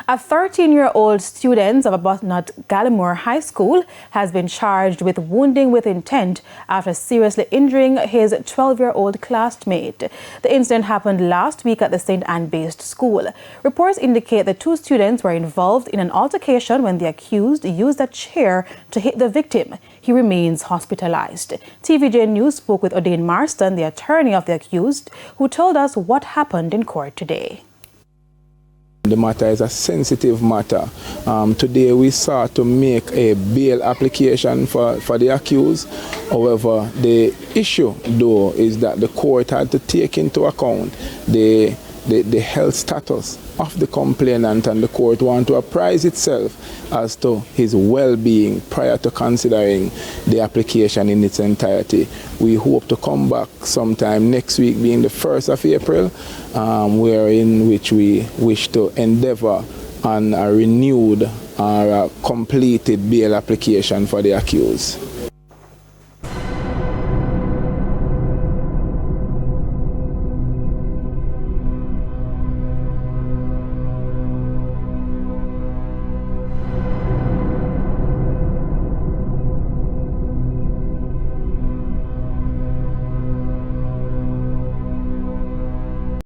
A 13-year-old student of Arbuthnot Gallimore High School has been charged with wounding with intent after seriously injuring his 12-year-old classmate. The incident happened last week at the St. Anne-based school. Reports indicate the two students were involved in an altercation when the accused used a chair to hit the victim. He remains hospitalized. TVJ News spoke with O'Dane Marston, the attorney of the accused, who told us what happened in court today. The matter is a sensitive matter. Today we sought to make a bail application for the accused. However, the issue though is that the court had to take into account the health status of the complainant, and the court want to apprise itself as to his well-being prior to considering the application in its entirety. We hope to come back sometime next week, being the 1st of April, in which we wish to endeavor on a renewed or a completed bail application for the accused.